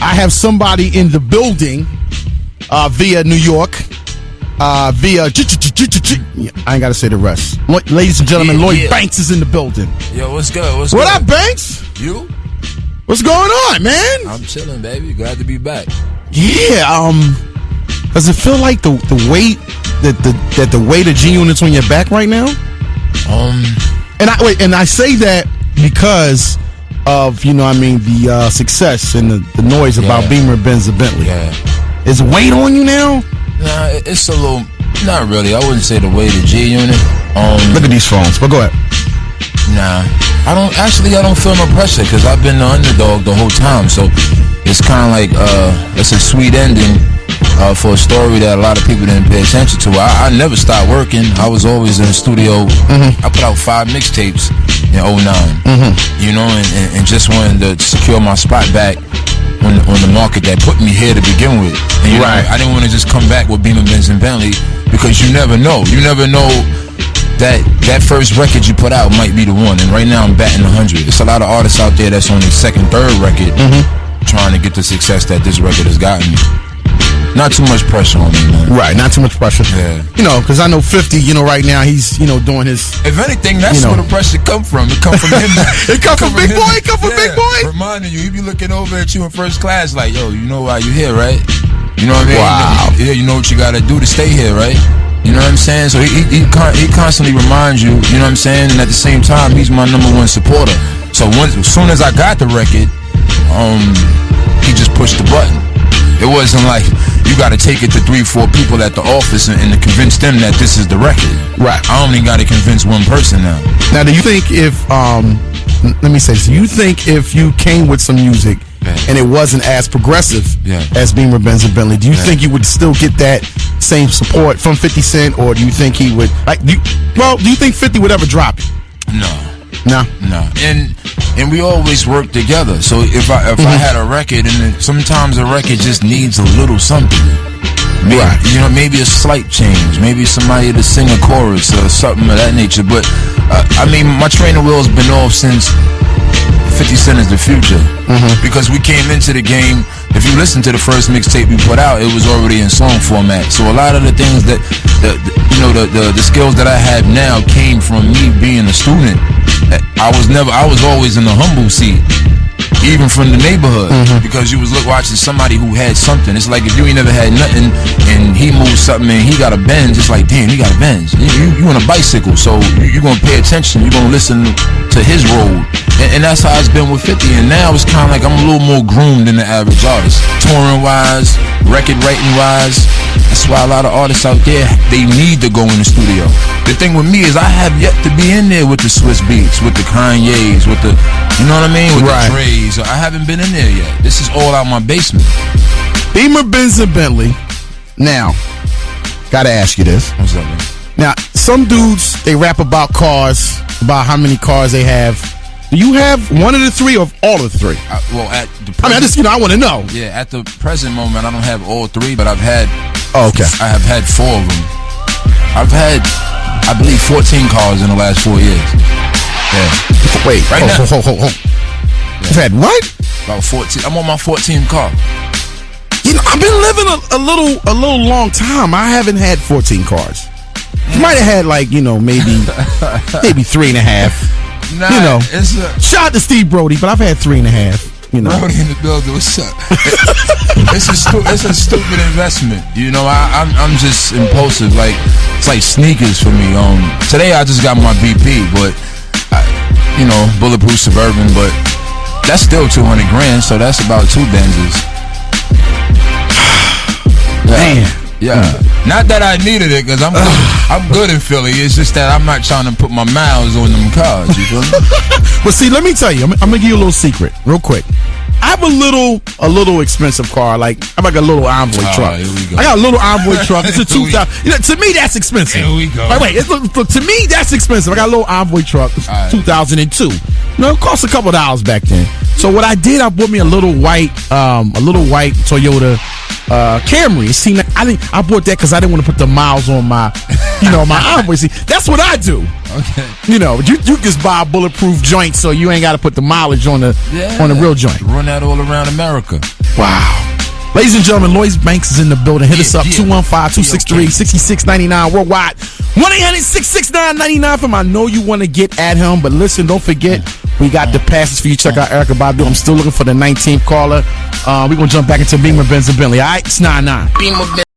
I have somebody in the building via New York, via. I ain't got to say the rest. Ladies and gentlemen, Lloyd Banks is in the building. Yo, what's good? What up, Banks? You? What's going on, man? I'm chilling, baby. Glad to be back. Yeah. Does it feel like the weight that the weight of G-Unit's on your back right now? And I say that because of the success and the noise about Beamer, Benz, and Bentley. Yeah. Is weight on you now? Nah, it's a little. Not really. I wouldn't say the weight of G-Unit. Look at these phones. But go ahead. Nah, I don't feel no pressure because I've been the underdog the whole time. So it's kind of like it's a sweet ending for a story that a lot of people didn't pay attention to. I never stopped working. I was always in the studio. I put out 5 mixtapes in 2009. And just wanted to secure my spot back on the market that put me here to begin with. And I didn't want to just come back with Beamer, Benz, and Bentley because you never know. You never know that first record you put out might be the one. And right now I'm batting 100. There's a lot of artists out there that's on their second, third record trying to get the success that this record has gotten me. Not too much pressure on me, man. Right, not too much pressure. Yeah. Because I know 50, right now he's, doing his... If anything, that's where the pressure come from. It come from him. It come from Big Boy? It come from Big Boy? Reminding you, he be looking over at you in first class like, yo, you know why you here, right? You know what I mean? Wow. Yeah, you know what you got to do to stay here, right? You know what I'm saying? So he constantly reminds you, you know what I'm saying? And at the same time, he's my #1 supporter. So as soon as I got the record, he just pushed the button. It wasn't like you got to take it to 3-4 people at the office and to convince them that this is the record. Right. I only got to convince one person now. Now, do you think if let me say this, do you think if you came with some music and it wasn't as progressive as Beamer, Benz, and Bentley, do you think you would still get that same support from 50 Cent, or do you think he would do you think 50 would ever drop it? No. And we always work together. So if I had a record, and sometimes a record just needs a little something. Maybe a slight change, maybe somebody to sing a chorus or something of that nature. But my training wheel's been off since 50 Cent is the future. Because we came into the game. If you listen to the first mixtape we put out, it was already in song format. So a lot of the things that the skills that I have now came from me being a student. I was always in the humble seat, even from the neighborhood, because you was watching somebody who had something. It's like if you ain't never had nothing and he moves something and he got a Benz, it's like, damn, he got a Benz. You on a bicycle, so you're gonna pay attention. You're gonna listen to his road, and that's how it's been with 50. And now it's kind of like I'm a little more groomed than the average artist, touring wise, record writing wise. That's why a lot of artists out there, they need to go in the studio. The thing with me is I have yet to be in there with the Swiss Beats, with the Kanye's, with the, you know what I mean, with the Dre's. I haven't been in there yet. This is all out my basement. Beamer, Benz, and Bentley. Now, gotta ask you this. What's up, man? Now, some dudes, they rap about cars, about how many cars they have. Do you have one of the three or all of the three? At the present, I want to know. Yeah, at the present moment, I don't have all 3, but I've had. Oh, okay. I have had 4 of them. I've had, I believe, 14 cars in the last 4 years. Yeah. Wait, right now. Hold. Yeah. You've had what? About 14. I'm on my 14th car. I've been living a little long time. I haven't had 14 cars. You might have had maybe 3.5. Nah, shout out to Steve Brody, but I've had 3.5. Brody in the building, what's up? It's a stupid investment. I'm just impulsive. Like it's like sneakers for me. Today I just got my BP, but bulletproof Suburban, but that's still $200,000, so that's about 2 Benzes. Man. Yeah. Not that I needed it, because I'm good in Philly. It's just that I'm not trying to put my miles on them cars. You feel me? Well, see, let me tell you. I'm gonna give you a little secret, real quick. I have a little expensive car. Like I'm like a little Envoy truck. Here we go. I got a little Envoy truck. It's a 2000. To me, that's expensive. Here we go. Wait. To me, that's expensive. I got a little Envoy truck. It's 2002. It cost a couple $dollars back then. So what I did, I bought me a little white Toyota Camry. It seemed like I bought that because I didn't want to put the miles on my, my Envoy. See, that's what I do. Okay. You just buy a bulletproof joint, so you ain't got to put the mileage on the real joint. Run that all around America. Wow. Ladies and gentlemen, Lloyd Banks is in the building. Hit us up, 215-263-6699 worldwide. 1-800-669-99 from I know you want to get at him, but listen, don't forget, we got the passes for you. Check out Erica Badu. I'm still looking for the 19th caller. We're going to jump back into Beamer, Benz, and Bentley. All right? It's 9-9.